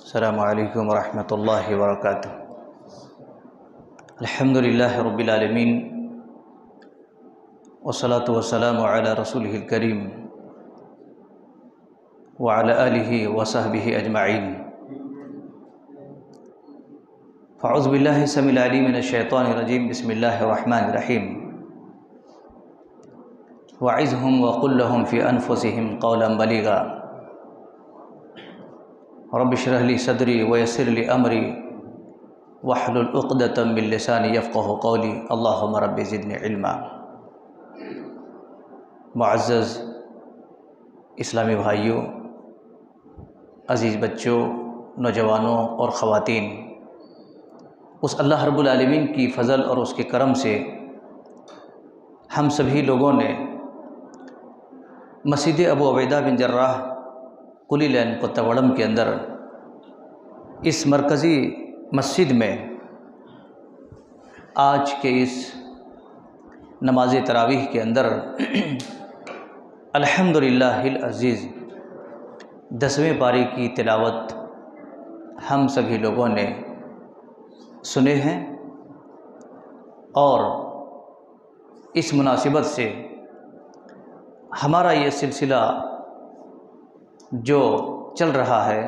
السلام علیکم ورحمۃ اللہ وبرکاتہ۔ الحمد للہ رب العالمین والصلاة والسلام علی رسولہ الکریم وعلی آلہ وصحبہ اجمعین۔ فاعوذ باللہ السمیع العلیم من الشیطان الرجیم، بسم اللہ الرحمن الرحیم۔ وعظہم وقل لہم فی انفسہم قولا بلیغا رب اشرح لی صدری ویسر لی امری واحلل عقدۃ من لسانی یفقہوا قولی، اللہم رب زدنی علما۔ معزز اسلامی بھائیوں، عزیز بچوں، نوجوانوں اور خواتین، اس اللہ رب العالمین کی فضل اور اس کے کرم سے ہم سبھی لوگوں نے مسجد ابو عبیدہ بن جراح قلی لین کوتواڑم کے اندر اس مرکزی مسجد میں آج کے اس نماز تراویح کے اندر الحمدللہ العزیز 10ویں پاری کی تلاوت ہم سبھی لوگوں نے سنے ہیں، اور اس مناسبت سے ہمارا یہ سلسلہ جو چل رہا ہے،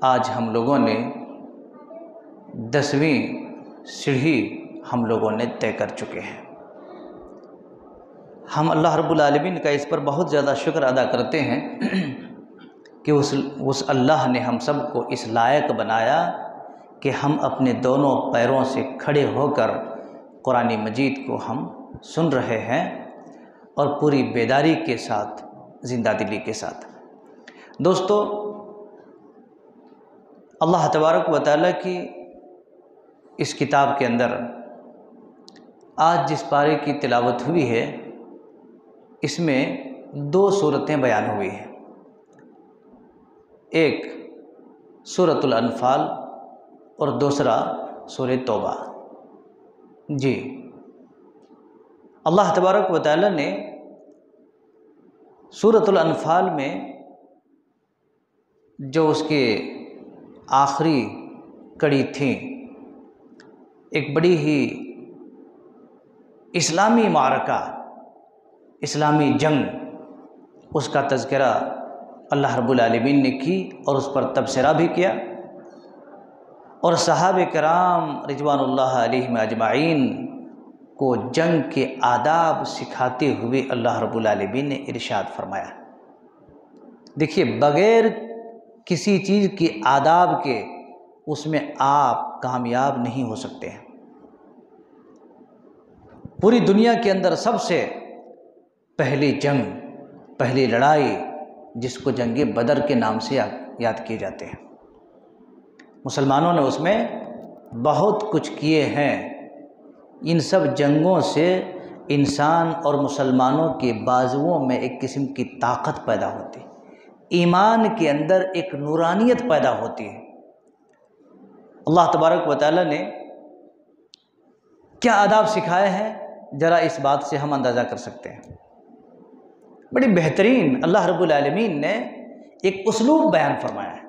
آج ہم لوگوں نے 10ویں سیڑھی ہم لوگوں نے طے کر چکے ہیں۔ ہم اللہ رب العالمین کا اس پر بہت زیادہ شکر ادا کرتے ہیں کہ اس اللہ نے ہم سب کو اس لائق بنایا کہ ہم اپنے دونوں پیروں سے کھڑے ہو کر قرآن مجید کو ہم سن رہے ہیں، اور پوری بیداری کے ساتھ، زندہ دلی کے ساتھ۔ دوستو، اللہ تبارک و تعالیٰ کی اس کتاب کے اندر آج جس پارے کی تلاوت ہوئی ہے، اس میں 2 صورتیں بیان ہوئی ہیں۔ ایک سورۃ الانفال اور دوسرا سورہ توبہ۔ جی، اللہ تبارک و تعالیٰ نے سورۃ الانفال میں جو اس کے آخری کڑی تھی، ایک بڑی ہی اسلامی معرکہ، اسلامی جنگ، اس کا تذکرہ اللہ رب العالمین نے کی اور اس پر تبصرہ بھی کیا، اور صحابہ کرام رضوان اللہ علیہم اجمعین کو جنگ کے آداب سکھاتے ہوئے اللہ رب العالمین نے ارشاد فرمایا۔ دیکھیے، بغیر کسی چیز کی آداب کے اس میں آپ کامیاب نہیں ہو سکتے ہیں۔ پوری دنیا کے اندر سب سے پہلی جنگ، پہلی لڑائی، جس کو جنگ بدر کے نام سے یاد کیے جاتے ہیں، مسلمانوں نے اس میں بہت کچھ کیے ہیں۔ ان سب جنگوں سے انسان اور مسلمانوں کے بازوؤں میں ایک قسم کی طاقت پیدا ہوتی ہے، ایمان کے اندر ایک نورانیت پیدا ہوتی ہے۔ اللہ تبارک و تعالیٰ نے کیا آداب سکھائے ہیں، ذرا اس بات سے ہم اندازہ کر سکتے ہیں۔ بڑی بہترین اللہ رب العالمین نے ایک اسلوب بیان فرمایا ہے۔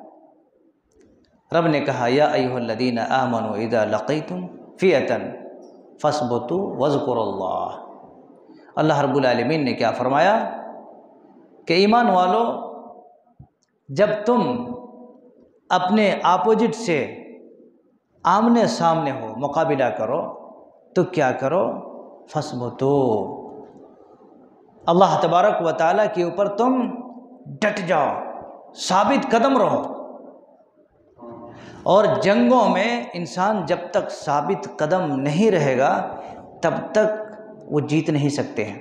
رب نے کہا، یا ایھا الذین آمنوا اذا لقیتم فئۃ فاثبتوا واذکروا اللہ۔ اللہ رب العالمین نے کیا فرمایا کہ ایمان والو، جب تم اپنے اپوزٹ سے آمنے سامنے ہو، مقابلہ کرو، تو کیا کرو؟ فاثبتوا، اللہ تبارک و تعالیٰ کے اوپر تم ڈٹ جاؤ، ثابت قدم رہو۔ اور جنگوں میں انسان جب تک ثابت قدم نہیں رہے گا، تب تک وہ جیت نہیں سکتے ہیں،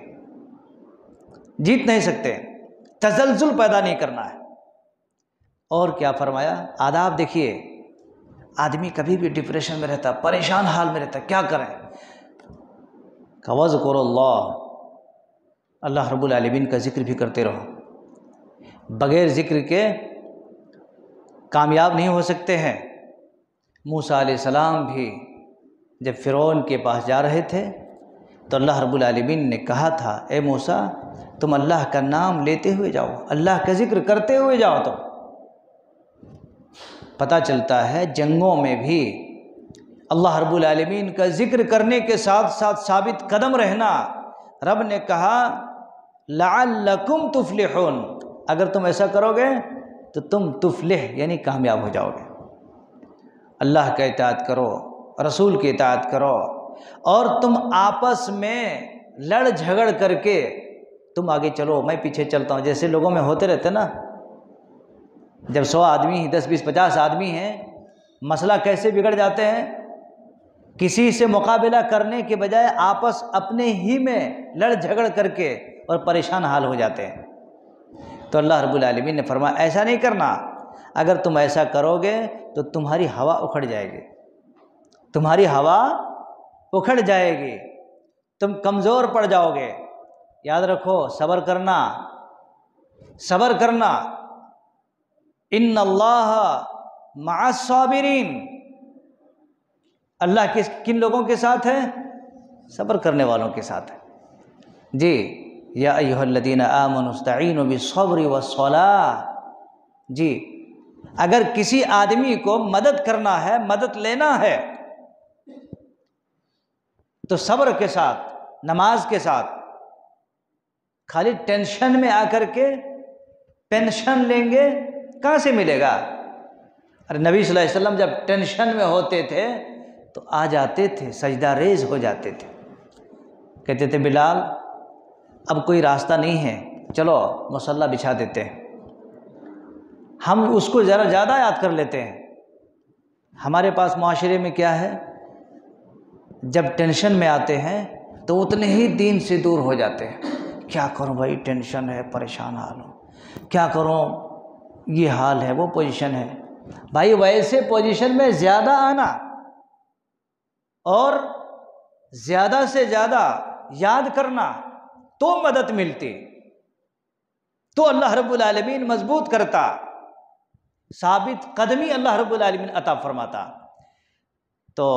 جیت نہیں سکتے، تزلزل پیدا نہیں کرنا ہے۔ اور کیا فرمایا؟ آداب دیکھیے، آدمی کبھی بھی ڈپریشن میں رہتا، پریشان حال میں رہتا، کیا کریں؟ وَاذْكُرُوا اللَّهَ، اللہ رب العالمین کا ذکر بھی کرتے رہو۔ بغیر ذکر کے کامیاب نہیں ہو سکتے ہیں۔ موسیٰ علیہ السلام بھی جب فرعون کے پاس جا رہے تھے تو اللہ رب العالمین نے کہا تھا، اے موسیٰ، تم اللہ کا نام لیتے ہوئے جاؤ، اللہ کا ذکر کرتے ہوئے جاؤ۔ پتہ چلتا ہے جنگوں میں بھی اللہ رب العالمین کا ذکر کرنے کے ساتھ ساتھ ثابت قدم رہنا۔ رب نے کہا لعلکم تفلحون، اگر تم ایسا کرو گے تو تم تفلح یعنی کامیاب ہو جاؤ گے۔ اللہ کا اطاعت کرو، رسول کی اطاعت کرو، اور تم آپس میں لڑ جھگڑ کر کے تم آگے چلو، میں پیچھے چلتا ہوں، جیسے لوگوں میں ہوتے رہتے نا، جب 100 آدمی ہیں، 10 20 50 آدمی ہیں، مسئلہ کیسے بگڑ جاتے ہیں؟ کسی سے مقابلہ کرنے کے بجائے آپس اپنے ہی میں لڑ جھگڑ کر کے اور پریشان حال ہو جاتے ہیں۔ تو اللہ رب العالمین نے فرمایا ایسا نہیں کرنا، اگر تم ایسا کرو گے تو تمہاری ہوا اکھڑ جائے گی، تمہاری ہوا اکھڑ جائے گی، تم کمزور پڑ جاؤ گے۔ یاد رکھو، صبر کرنا، صبر کرنا، ان اللہ مع الصابرین، اللہ کن لوگوں کے ساتھ ہے؟ صبر کرنے والوں کے ساتھ ہے۔ جی، یا ایھا الذین آمنوا استعینوا بالصبر والصلاۃ۔ جی، اگر کسی آدمی کو مدد کرنا ہے، مدد لینا ہے، تو صبر کے ساتھ، نماز کے ساتھ۔ خالی ٹینشن میں آ کر کے پینشن لیں گے، کہاں سے ملے گا؟ ارے نبی صلی اللہ علیہ وسلم جب ٹینشن میں ہوتے تھے تو آ جاتے تھے، سجدہ ریز ہو جاتے تھے، کہتے تھے بلال اب کوئی راستہ نہیں ہے، چلو مصلی بچھا دیتے ہیں۔ ہم اس کو ذرا زیادہ یاد کر لیتے ہیں۔ ہمارے پاس معاشرے میں کیا ہے، جب ٹینشن میں آتے ہیں تو اتنے ہی دین سے دور ہو جاتے ہیں۔ کیا کروں بھائی، ٹینشن ہے، پریشان حال ہوں، کیا کروں، یہ حال ہے، وہ پوزیشن ہے۔ بھائی ویسے پوزیشن میں زیادہ آنا اور زیادہ سے زیادہ یاد کرنا تو مدد ملتی، تو اللہ رب العالمین مضبوط کرتا، ثابت قدمی اللہ رب العالمین عطا فرماتا۔ تو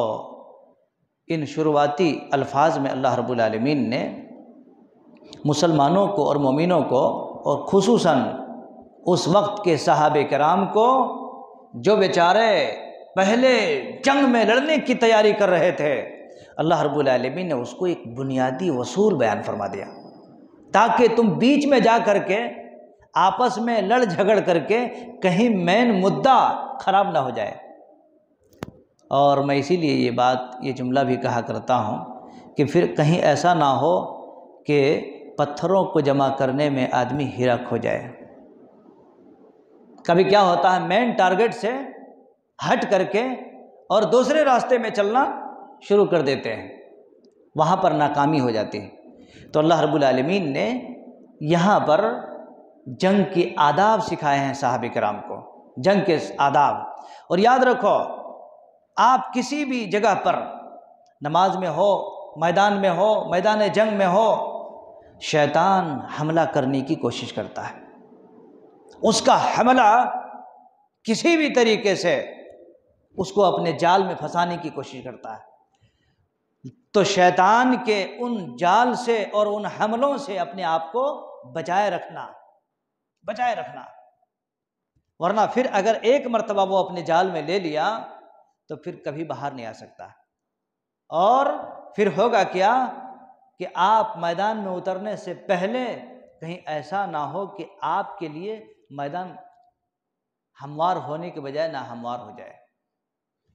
ان شروعاتی الفاظ میں اللہ رب العالمین نے مسلمانوں کو اور مومنوں کو، اور خصوصاً اس وقت کے صحابہ کرام کو جو بیچارے پہلے جنگ میں لڑنے کی تیاری کر رہے تھے، اللہ رب العالمین نے اس کو ایک بنیادی اصول بیان فرما دیا، تاکہ تم بیچ میں جا کر کے آپس میں لڑ جھگڑ کر کے کہیں مین مدعا خراب نہ ہو جائے۔ اور میں اسی لیے یہ جملہ بھی کہا کرتا ہوں کہ پھر کہیں ایسا نہ ہو کہ پتھروں کو جمع کرنے میں آدمی ہرک ہو جائے۔ کبھی کیا ہوتا ہے، مین ٹارگٹ سے ہٹ کر کے اور دوسرے راستے میں چلنا شروع کر دیتے ہیں، وہاں پر ناکامی ہو جاتی ہے۔ تو اللہ رب العالمین نے یہاں پر جنگ کی آداب سکھائے ہیں صحابہ کرام کو، جنگ کے آداب۔ اور یاد رکھو، آپ کسی بھی جگہ پر، نماز میں ہو، میدان میں ہو، میدان جنگ میں ہو، شیطان حملہ کرنے کی کوشش کرتا ہے۔ اس کا حملہ کسی بھی طریقے سے اس کو اپنے جال میں پھنسانے کی کوشش کرتا ہے۔ تو شیطان کے ان جال سے اور ان حملوں سے اپنے آپ کو بچائے رکھنا، ورنہ پھر اگر ایک مرتبہ وہ اپنے جال میں لے لیا تو پھر کبھی باہر نہیں آ سکتا۔ اور پھر ہوگا کیا کہ آپ میدان میں اترنے سے پہلے کہیں ایسا نہ ہو کہ آپ کے لیے میدان ہموار ہونے کے بجائے ناہموار ہو جائے۔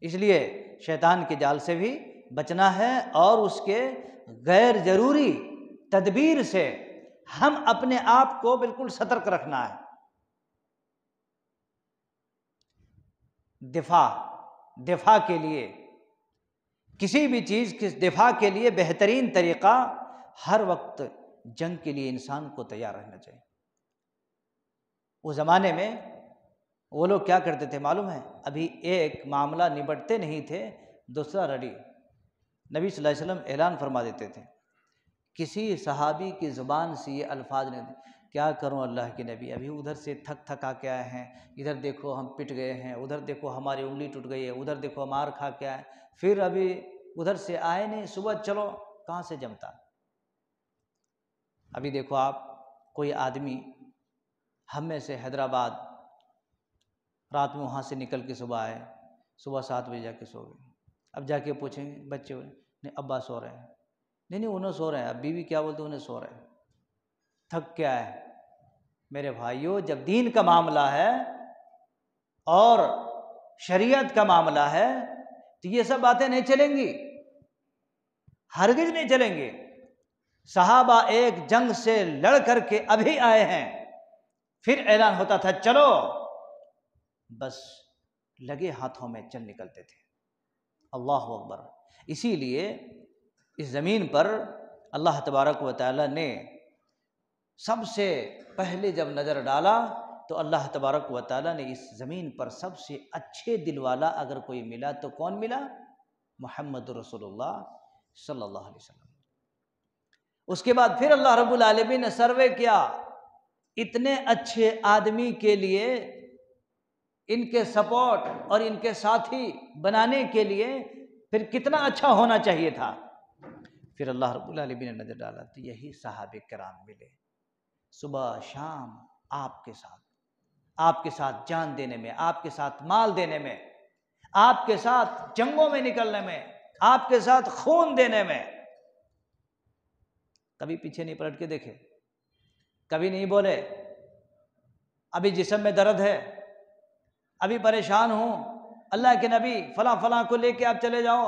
اس لیے شیطان کے جال سے بھی بچنا ہے، اور اس کے غیر ضروری تدبیر سے ہم اپنے آپ کو بالکل سترک رکھنا ہے۔ دفاع کے لیے، کسی بھی چیز کے دفاع کے لیے بہترین طریقہ ہر وقت جنگ کے لیے انسان کو تیار رہنا چاہیے۔ اس زمانے میں وہ لوگ کیا کرتے تھے معلوم ہے؟ ابھی ایک معاملہ نبٹتے نہیں تھے، دوسرا ریڈی۔ نبی صلی اللہ علیہ وسلم اعلان فرما دیتے تھے، کسی صحابی کی زبان سے یہ الفاظ نہیں، کیا کروں اللہ کے نبی، ابھی ادھر سے تھک آ کے آئے ہیں، ادھر دیکھو ہم پٹ گئے ہیں، ادھر دیکھو ہماری انگلی ٹوٹ گئی ہے، ادھر دیکھو مار کھا کے آئے، پھر ابھی ادھر سے آئے نہیں، صبح چلو، کہاں سے جمتا۔ ابھی دیکھو آپ، کوئی آدمی ہم میں سے حیدرآباد رات میں وہاں سے نکل کے صبح آئے، صبح 7 بجے جا کے سو گئے۔ اب جا کے پوچھیں گے بچے، نہیں ابا سو رہے ہیں، نہیں انہیں سو رہے ہیں، اب بیوی کیا بولتے ہیں، انہیں سو رہے ہیں، تھک کیا ہے؟ میرے بھائیوں، جب دین کا معاملہ ہے اور شریعت کا معاملہ ہے تو یہ سب باتیں نہیں چلیں گی، ہرگز نہیں چلیں گے۔ صحابہ ایک جنگ سے لڑ کر کے ابھی آئے ہیں، پھر اعلان ہوتا تھا چلو، بس لگے ہاتھوں میں چل نکلتے تھے۔ اللہ اکبر۔ اسی لیے اس زمین پر اللہ تبارک و تعالی نے سب سے پہلے جب نظر ڈالا تو اللہ تبارک و تعالی نے اس زمین پر سب سے اچھے دل والا اگر کوئی ملا تو کون ملا؟ محمد رسول اللہ صلی اللہ علیہ وسلم۔ اس کے بعد پھر اللہ رب العالمین نے سروے کیا، اتنے اچھے آدمی کے لیے ان کے سپورٹ اور ان کے ساتھی بنانے کے لیے پھر کتنا اچھا ہونا چاہیے تھا۔ پھر اللہ رب العالمین نے نظر ڈالا تو یہی صحابہ کرام ملے، صبح شام آپ کے ساتھ جان دینے میں، آپ کے ساتھ مال دینے میں، آپ کے ساتھ جنگوں میں نکلنے میں، آپ کے ساتھ خون دینے میں۔ کبھی پیچھے نہیں پلٹ کے دیکھے، کبھی نہیں بولے ابھی جسم میں درد ہے، ابھی پریشان ہوں، اللہ کے نبی فلاں فلاں کو لے کے آپ چلے جاؤ،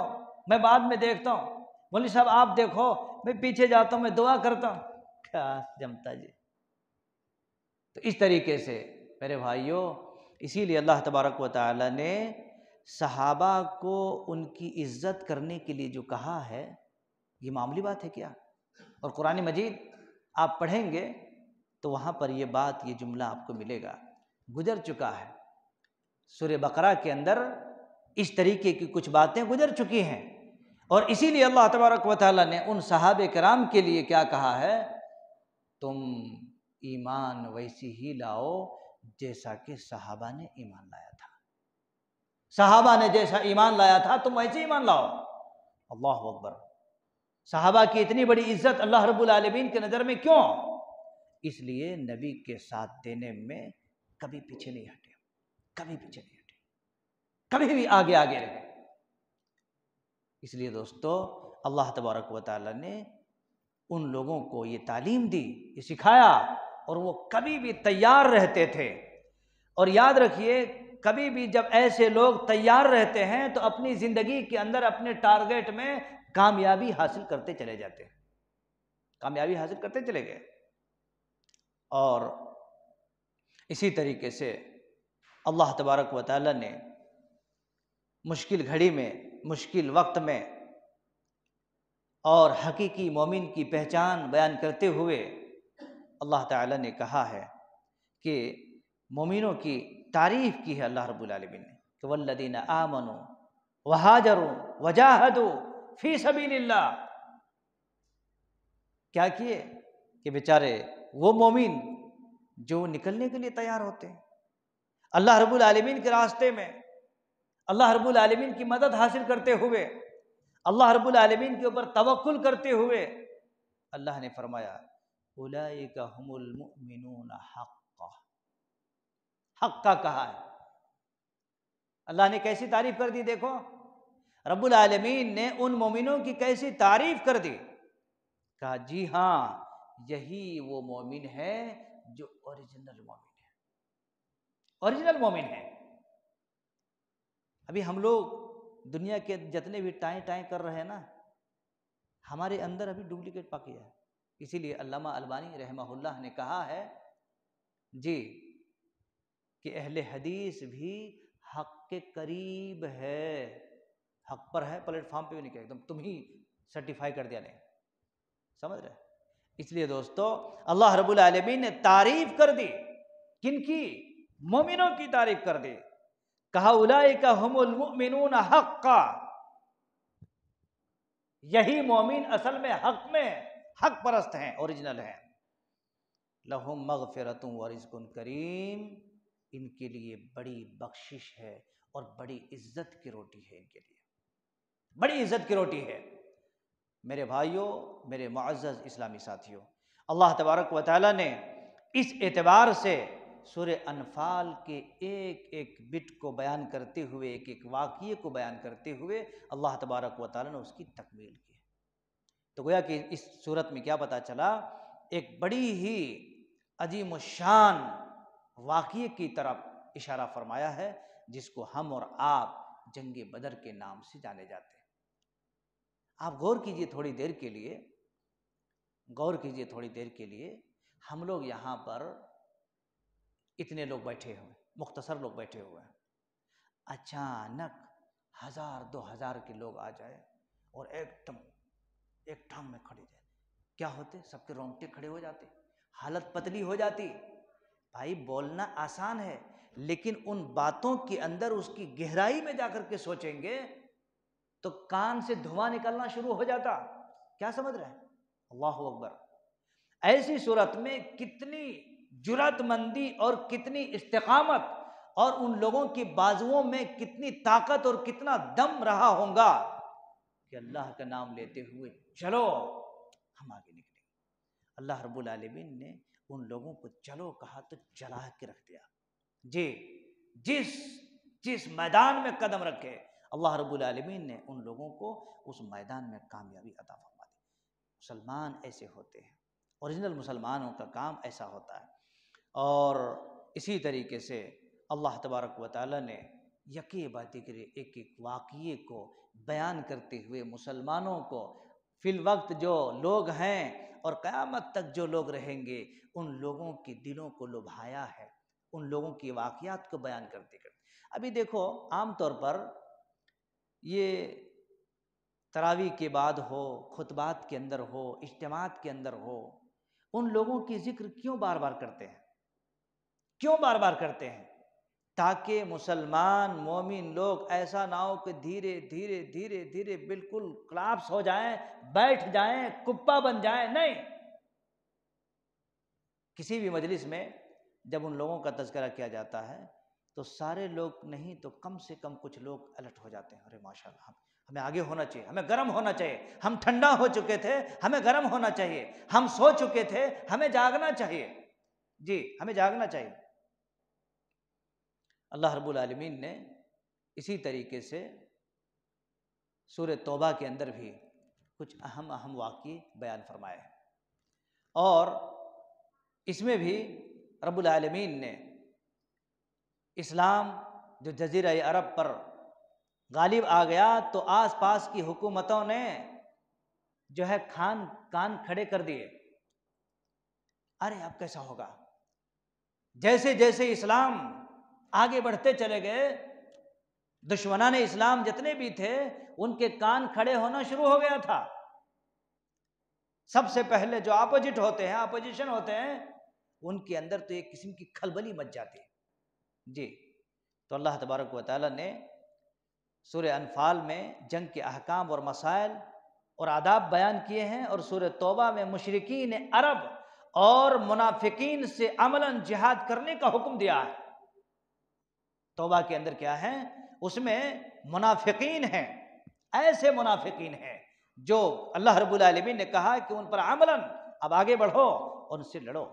میں بعد میں دیکھتا ہوں، مولوی صاحب آپ دیکھو، میں پیچھے جاتا ہوں، میں دعا کرتا ہوں، کیا جمتا جی۔ تو اس طریقے سے میرے بھائیوں، اسی لیے اللہ تبارک و تعالی نے صحابہ کو ان کی عزت کرنے کے لیے جو کہا ہے، یہ معمولی بات ہے کیا؟ اور قرآن مجید آپ پڑھیں گے تو وہاں پر یہ بات، یہ جملہ آپ کو ملے گا، گزر چکا ہے۔ سورہ بقرہ کے اندر اس طریقے کی کچھ باتیں گزر چکی ہیں، اور اسی لیے اللہ تبارک و تعالیٰ نے ان صحابہ کرام کے لیے کیا کہا ہے؟ تم ایمان ویسی ہی لاؤ جیسا کہ صحابہ نے ایمان لایا تھا، صحابہ نے جیسا ایمان لایا تھا تم ویسے ایمان لاؤ۔ اللہ اکبر۔ صحابہ کی اتنی بڑی عزت اللہ رب العالمین کے نظر میں کیوں؟ اس لیے نبی کے ساتھ دینے میں کبھی پیچھے نہیں ہٹے، کبھی پیچھے نہیں ہٹے، کبھی بھی آگے آگے رہے۔ اس لیے دوستو، اللہ تبارک و تعالی نے ان لوگوں کو یہ تعلیم دی، یہ سکھایا، اور وہ کبھی بھی تیار رہتے تھے۔ اور یاد رکھیے، کبھی بھی جب ایسے لوگ تیار رہتے ہیں تو اپنی زندگی کے اندر اپنے ٹارگیٹ میں کامیابی حاصل کرتے چلے جاتے ہیں، کامیابی حاصل کرتے چلے گئے۔ اور اسی طریقے سے اللہ تبارک و تعالی نے مشکل گھڑی میں، مشکل وقت میں، اور حقیقی مومن کی پہچان بیان کرتے ہوئے اللہ تعالی نے کہا ہے کہ مومنوں کی تعریف کی ہے اللہ رب العالمین نے کہ والذین آمنوا وہاجروا وجاہدوا فی سبیل اللہ۔ کیا کیے؟ کہ بیچارے وہ مومن جو نکلنے کے لیے تیار ہوتے ہیں اللہ رب العالمین کے راستے میں، اللہ رب العالمین کی مدد حاصل کرتے ہوئے، اللہ رب العالمین کے اوپر توکل کرتے ہوئے۔ اللہ نے فرمایا اولئک هم المؤمنون حقا، حقا کہا ہے۔ اللہ نے کیسی تعریف کر دی، دیکھو رب العالمین نے ان مومنوں کی کیسی تعریف کر دی، کہا جی ہاں یہی وہ مومن ہے جو اوریجنل مومن ہے، اوریجنل مومن ہے۔ ابھی ہم لوگ دنیا کے جتنے بھی ٹائیں ٹائیں کر رہے ہیں نا، ہمارے اندر ابھی ڈپلیکیٹ پاکی ہے۔ اسی لیے علامہ البانی رحمہ اللہ نے کہا ہے جی کہ اہل حدیث بھی حق کے قریب ہے، حق پر ہے، پلیٹ فارم پہ بھی نہیں کہ ایک دم تم ہی سرٹیفائی کر دیا، نہیں سمجھ رہے۔ اس لیے دوستو، اللہ رب العالمین نے تعریف کر دی، کن کی؟ مومنوں کی تعریف کر دی، کہا اولئک هم المؤمنون حقا، یہی مومن اصل میں حق میں حق پرست ہیں، اوریجنل ہیں۔ لہم مغفرۃ ورزق کریم، ان کے لیے بڑی بخشش ہے اور بڑی عزت کی روٹی ہے، ان کے لیے بڑی عزت کی روٹی ہے۔ میرے بھائیوں، میرے معزز اسلامی ساتھیوں، اللہ تبارک و تعالی نے اس اعتبار سے سورہ انفال کے ایک ایک بٹ کو بیان کرتے ہوئے، ایک ایک واقعے کو بیان کرتے ہوئے اللہ تبارک و تعالیٰ نے اس کی تکمیل کی۔ تو گویا کہ اس صورت میں کیا پتہ چلا، ایک بڑی ہی عظیم الشان واقعے کی طرف اشارہ فرمایا ہے، جس کو ہم اور آپ جنگ بدر کے نام سے جانے جاتے ہیں۔ آپ غور کیجئے تھوڑی دیر کے لیے، غور کیجئے تھوڑی دیر کے لیے، ہم لوگ یہاں پر اتنے لوگ بیٹھے ہوئے، مختصر لوگ بیٹھے ہوئے ہیں، اچانک 1000-2000 کے لوگ آ جائے اور ایک ٹھانگ میں کھڑے جائے، کیا ہوتے؟ سب کے رونگٹے کھڑے ہو جاتے، حالت پتلی ہو جاتی۔ بھائی بولنا آسان ہے، لیکن ان باتوں کے اندر اس کی گہرائی میں جا کر کے سوچیں گے تو کان سے دھواں نکلنا شروع ہو جاتا۔ کیا سمجھ رہے ہیں؟ اللہ اکبر۔ ایسی صورت میں کتنی جرأت مندی اور کتنی استقامت اور ان لوگوں کی بازوؤں میں کتنی طاقت اور کتنا دم رہا ہوگا کہ اللہ کا نام لیتے ہوئے چلو ہم آگے نکلیں۔ اللہ رب العالمین نے ان لوگوں کو چلو کہا تو چلا کے رکھ دیا۔ جی، جس میدان میں قدم رکھے اللہ رب العالمین نے ان لوگوں کو اس میدان میں کامیابی عطا فرما دی۔ مسلمان ایسے ہوتے ہیں، اوریجنل مسلمانوں کا کام ایسا ہوتا ہے۔ اور اسی طریقے سے اللہ تبارک و تعالیٰ نے یکے بعد دیگر ایک ایک واقعے کو بیان کرتے ہوئے مسلمانوں کو فی الوقت جو لوگ ہیں اور قیامت تک جو لوگ رہیں گے ان لوگوں کے دلوں کو لبھایا ہے، ان لوگوں کی واقعات کو بیان کرتے کرتے۔ ابھی دیکھو عام طور پر یہ تراویح کے بعد ہو، خطبات کے اندر ہو، اجتماعات کے اندر ہو، ان لوگوں کی ذکر کیوں بار بار کرتے ہیں؟ کیوں بار بار کرتے ہیں؟ تاکہ مسلمان مومن لوگ ایسا نہ ہو کہ دھیرے دھیرے دھیرے دھیرے بالکل کلاپس ہو جائیں، بیٹھ جائیں، کپا بن جائیں۔ نہیں، کسی بھی مجلس میں جب ان لوگوں کا تذکرہ کیا جاتا ہے تو سارے لوگ نہیں تو کم سے کم کچھ لوگ الرٹ ہو جاتے ہیں، ارے ماشاءاللہ ہمیں آگے ہونا چاہیے، ہمیں گرم ہونا چاہیے، ہم ٹھنڈا ہو چکے تھے ہمیں گرم ہونا چاہیے، ہم سو چکے تھے ہمیں جاگنا چاہیے۔ جی، ہمیں جاگنا چاہیے۔ اللہ رب العالمین نے اسی طریقے سے سورہ توبہ کے اندر بھی کچھ اہم واقعے بیان فرمائے ہیں، اور اس میں بھی رب العالمین نے اسلام جو جزیرہ عرب پر غالب آ گیا تو آس پاس کی حکومتوں نے جو ہے کان کھڑے کر دیے، ارے اب کیسا ہوگا؟ جیسے جیسے اسلام آگے بڑھتے چلے گئے، دشمنان اسلام جتنے بھی تھے ان کے کان کھڑے ہونا شروع ہو گیا تھا۔ سب سے پہلے جو اپوزٹ ہوتے ہیں، اپوزیشن ہوتے ہیں، ان کے اندر تو ایک قسم کی کھلبلی مچ جاتی ہے۔ جی، تو اللہ تبارک و تعالیٰ نے سورہ انفال میں جنگ کے احکام اور مسائل اور آداب بیان کیے ہیں، اور سورہ توبہ میں مشرکین عرب اور منافقین سے عملاً جہاد کرنے کا حکم دیا ہے۔ توبہ کے اندر کیا ہے؟ اس میں منافقین ہیں، ایسے منافقین ہیں جو اللہ رب العالمین نے کہا کہ ان پر عملاً اب آگے بڑھو اور ان سے لڑو۔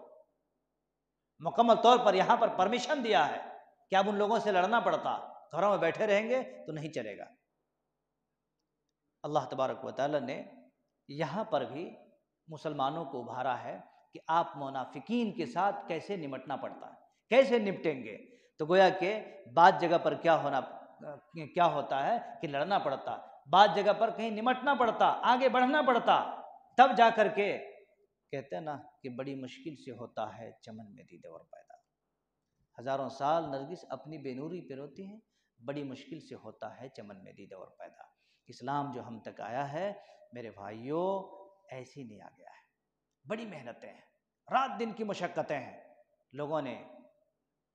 مکمل طور پر یہاں پر پرمیشن دیا ہے کہ اب ان لوگوں سے لڑنا پڑتا، گھروں میں بیٹھے رہیں گے تو نہیں چلے گا۔ اللہ تبارک و تعالیٰ نے یہاں پر بھی مسلمانوں کو ابھارا ہے کہ آپ منافقین کے ساتھ کیسے نمٹنا پڑتا ہے، کیسے نپٹیں گے۔ تو گویا کہ بعض جگہ پر کیا ہوتا ہے کہ لڑنا پڑتا، بعض جگہ پر کہیں نمٹنا پڑتا، آگے بڑھنا پڑتا، تب جا کر کے کہتے ہیں نا کہ بڑی مشکل سے ہوتا ہے چمن میں دیدہ اور پیدا۔ ہزاروں سال نرگس اپنی بے نوری پہ روتی ہیں، بڑی مشکل سے ہوتا ہے چمن میں دیدہ اور پیدا۔ اسلام جو ہم تک آیا ہے میرے بھائیوں ایسے ہی نہیں آ گیا ہے، بڑی محنتیں ہیں، رات دن کی مشقتیں ہیں، لوگوں نے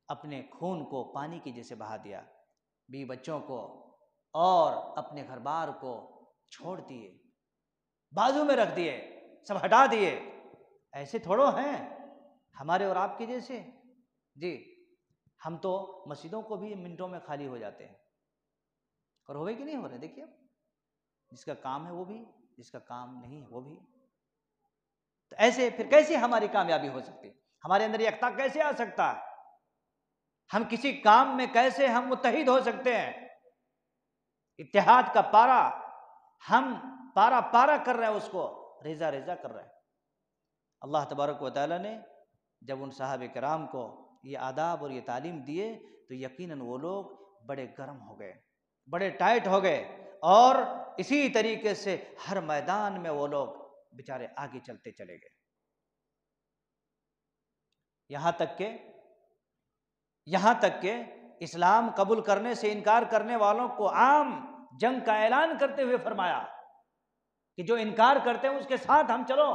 اپنے خون کو پانی کی جیسے بہا دیا، بیوی بچوں کو اور اپنے گھر بار کو چھوڑ دیے، بازو میں رکھ دیے، سب ہٹا دیے۔ ایسے تھوڑو ہیں ہمارے اور آپ کے جیسے؟ جی، ہم تو مسجدوں کو بھی منٹوں میں خالی ہو جاتے ہیں، اور ہوئے کہ نہیں ہو رہے؟ دیکھیے جس کا کام ہے وہ بھی، جس کا کام نہیں ہے وہ بھی۔ تو ایسے پھر کیسے ہماری کامیابی ہو سکتی؟ ہمارے اندر یہ اقتا کیسے آ سکتا ہے؟ ہم کسی کام میں کیسے ہم متحد ہو سکتے ہیں، اتحاد کا پارا ہم پارا پارا کر رہے ہیں، اس کو ریزہ ریزہ کر رہے ہیں۔ اللہ تبارک و تعالیٰ نے جب ان صحابہ کرام کو یہ آداب اور یہ تعلیم دیے تو یقیناً وہ لوگ بڑے گرم ہو گئے، بڑے ٹائٹ ہو گئے، اور اسی طریقے سے ہر میدان میں وہ لوگ بیچارے آگے چلتے چلے گئے، یہاں تک کہ اسلام قبول کرنے سے انکار کرنے والوں کو عام جنگ کا اعلان کرتے ہوئے فرمایا کہ جو انکار کرتے ہیں اس کے ساتھ ہم چلو،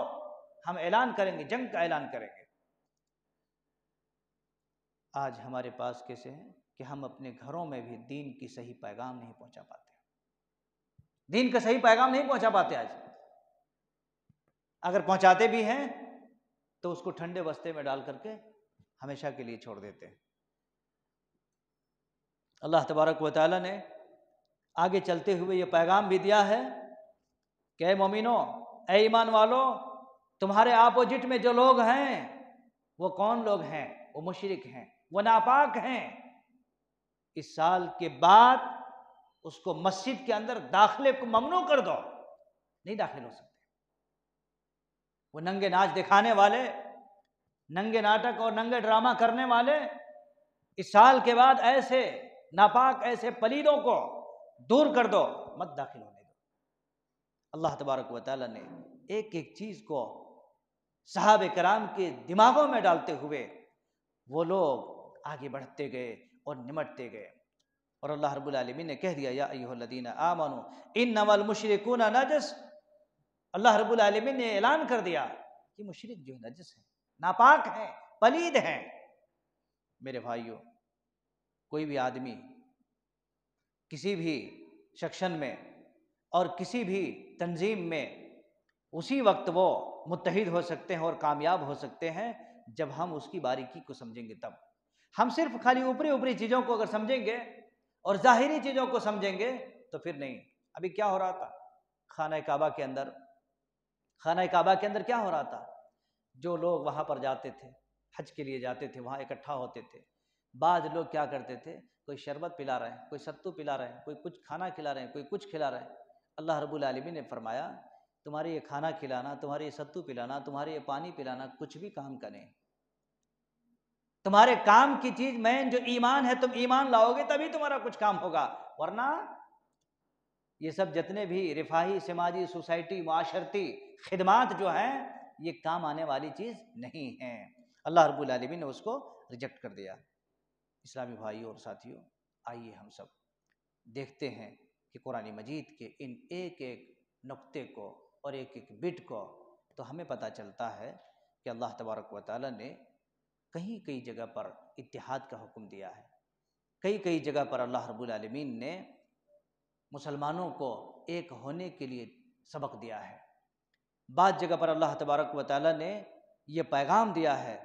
ہم اعلان کریں گے، جنگ کا اعلان کریں گے۔ آج ہمارے پاس کیسے ہیں کہ ہم اپنے گھروں میں بھی دین کی صحیح پیغام نہیں پہنچا پاتے، دین کا صحیح پیغام نہیں پہنچا پاتے۔ آج اگر پہنچاتے بھی ہیں تو اس کو ٹھنڈے بستے میں ڈال کر کے ہمیشہ کے لیے چھوڑ دیتے ہیں۔ اللہ تبارک و تعالیٰ نے آگے چلتے ہوئے یہ پیغام بھی دیا ہے کہ اے مومنو، اے ایمان والو، تمہارے اپوزٹ میں جو لوگ ہیں وہ کون لوگ ہیں؟ وہ مشرک ہیں، وہ ناپاک ہیں۔ اس سال کے بعد اس کو مسجد کے اندر داخلے کو ممنوع کر دو، نہیں داخل ہو سکتے۔ وہ ننگے ناچ دکھانے والے، ننگے ناٹک اور ننگے ڈرامہ کرنے والے، اس سال کے بعد ایسے ناپاک، ایسے پلیدوں کو دور کر دو، مت داخل ہونے دو۔ اللہ تبارک و تعالیٰ نے ایک ایک چیز کو صحابہ کرام کے دماغوں میں ڈالتے ہوئے وہ لوگ آگے بڑھتے گئے اور نمٹتے گئے، اور اللہ رب العالمین نے کہہ دیا یا ایھا الذین آمنوا انما المشرکون نجس۔ اللہ رب العالمین نے اعلان کر دیا کہ مشرک جو نجس ہیں، ناپاک ہیں، پلید ہیں۔ میرے بھائیوں، کوئی بھی آدمی کسی بھی سیکشن میں اور کسی بھی تنظیم میں اسی وقت وہ متحد ہو سکتے ہیں اور کامیاب ہو سکتے ہیں جب ہم اس کی باریکی کو سمجھیں گے۔ تب ہم صرف خالی اوپری چیزوں کو اگر سمجھیں گے اور ظاہری چیزوں کو سمجھیں گے تو پھر نہیں۔ ابھی کیا ہو رہا تھا خانہ کعبہ کے اندر کیا ہو رہا تھا؟ جو لوگ وہاں پر جاتے تھے، حج کے لیے جاتے تھے، وہاں اکٹھا ہوتے تھے، بعض لوگ کیا کرتے تھے، کوئی شربت پلا رہے ہیں، کوئی ستو پلا رہے ہیں، کوئی کچھ کھانا کھلا رہے ہیں، کوئی کچھ کھلا رہے ہیں۔ اللہ رب العالمین نے فرمایا تمہارے یہ کھانا کھلانا، تمہارے یہ ستو پلانا، تمہارے یہ پانی پلانا کچھ بھی کام کا نہیں۔ تمہارے کام کی چیز مین جو ایمان ہے، تم ایمان لاؤ گے تبھی تمہارا کچھ کام ہوگا، ورنہ یہ سب جتنے بھی رفاہی، سماجی، سوسائٹی، معاشرتی خدمات جو ہیں یہ کام آنے والی چیز نہیں ہیں۔ اللہ رب العالمین نے اس کو ریجیکٹ کر دیا۔ اسلامی بھائیوں اور ساتھیوں، آئیے ہم سب دیکھتے ہیں کہ قرآن مجید کے ان ایک ایک نقطے کو اور ایک ایک بٹ کو تو ہمیں پتہ چلتا ہے کہ اللہ تبارک و تعالیٰ نے کئی جگہ پر اتحاد کا حکم دیا ہے، کئی جگہ پر اللہ رب العالمین نے مسلمانوں کو ایک ہونے کے لیے سبق دیا ہے۔ بعض جگہ پر اللہ تبارک و تعالیٰ نے یہ پیغام دیا ہے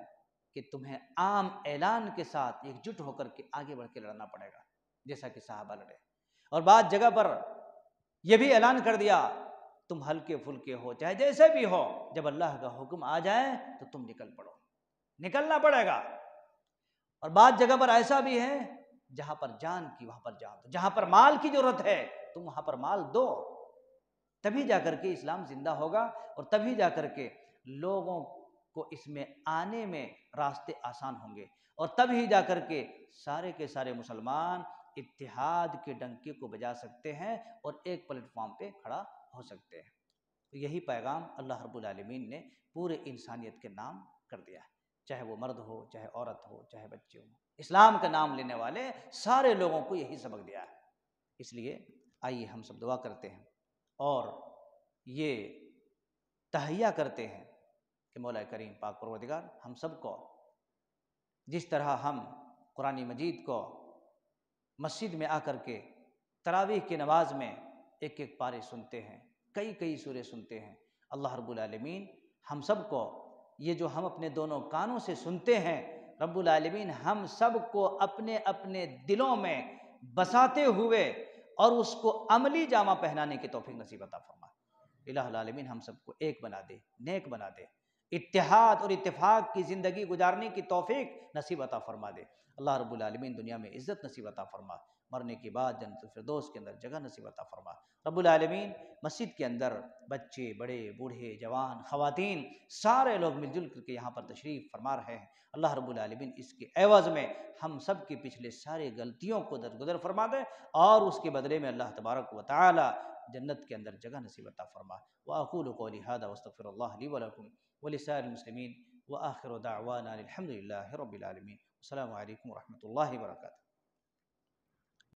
کہ تمہیں عام اعلان کے ساتھ ایک جٹ ہو کر کے آگے بڑھ کے لڑنا پڑے گا، جیسا کہ صحابہ لڑے۔ اور بعض جگہ پر یہ بھی اعلان کر دیا تم ہلکے پھلکے ہو، چاہے جیسے بھی ہو، جب اللہ کا حکم آ جائے تو تم نکل پڑو، نکلنا پڑے گا۔ اور بعض جگہ پر ایسا بھی ہے جہاں پر جان کی وہاں پر جان دو، جہاں پر مال کی ضرورت ہے تم وہاں پر مال دو، تبھی جا کر کے اسلام زندہ ہوگا، اور تبھی جا کر کے لوگوں کو اس میں آنے میں راستے آسان ہوں گے، اور تبھی جا کر کے سارے کے سارے مسلمان اتحاد کے ڈنکے کو بجا سکتے ہیں اور ایک پلیٹ فارم پہ کھڑا ہو سکتے ہیں۔ تو یہی پیغام اللہ رب العالمین نے پورے انسانیت کے نام کر دیا ہے، چاہے وہ مرد ہو، چاہے عورت ہو، چاہے بچے ہوں، اسلام کا نام لینے والے سارے لوگوں کو یہی سبق دیا ہے۔ اس لیے آئیے ہم سب دعا کرتے ہیں اور یہ تہیہ کرتے ہیں کہ مولا کریم پاک پروردگار ہم سب کو جس طرح ہم قرآن مجید کو مسجد میں آ کر کے تراویح کی نماز میں ایک ایک پارے سنتے ہیں، کئی سورے سنتے ہیں، اللہ رب العالمین ہم سب کو یہ جو ہم اپنے دونوں کانوں سے سنتے ہیں، رب العالمین ہم سب کو اپنے اپنے دلوں میں بساتے ہوئے اور اس کو عملی جامہ پہنانے کی توفیق نصیب عطا فرمائے۔ الہ العالمین ہم سب کو ایک بنا دے، نیک بنا دے۔ اتحاد اور اتفاق کی زندگی گزارنے کی توفیق نصیب عطا فرما دے۔ اللہ رب العالمین دنیا میں عزت نصیب عطا فرما، مرنے کے بعد جنت الفردوس کے اندر جگہ نصیب عطا فرما۔ رب العالمین مسجد کے اندر بچے، بڑے، بوڑھے، جوان، خواتین، سارے لوگ مل جل کر کے یہاں پر تشریف فرما رہے ہیں۔ اللہ رب العالمین اس کے عوض میں ہم سب کے پچھلے سارے غلطیوں کو درگزر فرما دے، اور اس کے بدلے میں اللہ تبارک و تعالی جنت کے اندر جگہ نصیب عطا فرما۔ وأقول قولي هذا واستغفر الله لي ولكم ولسائر المسلمين، وآخر دعوانا الحمد لله رب العالمين۔ السلام علیکم ورحمۃ اللہ وبرکاتہ۔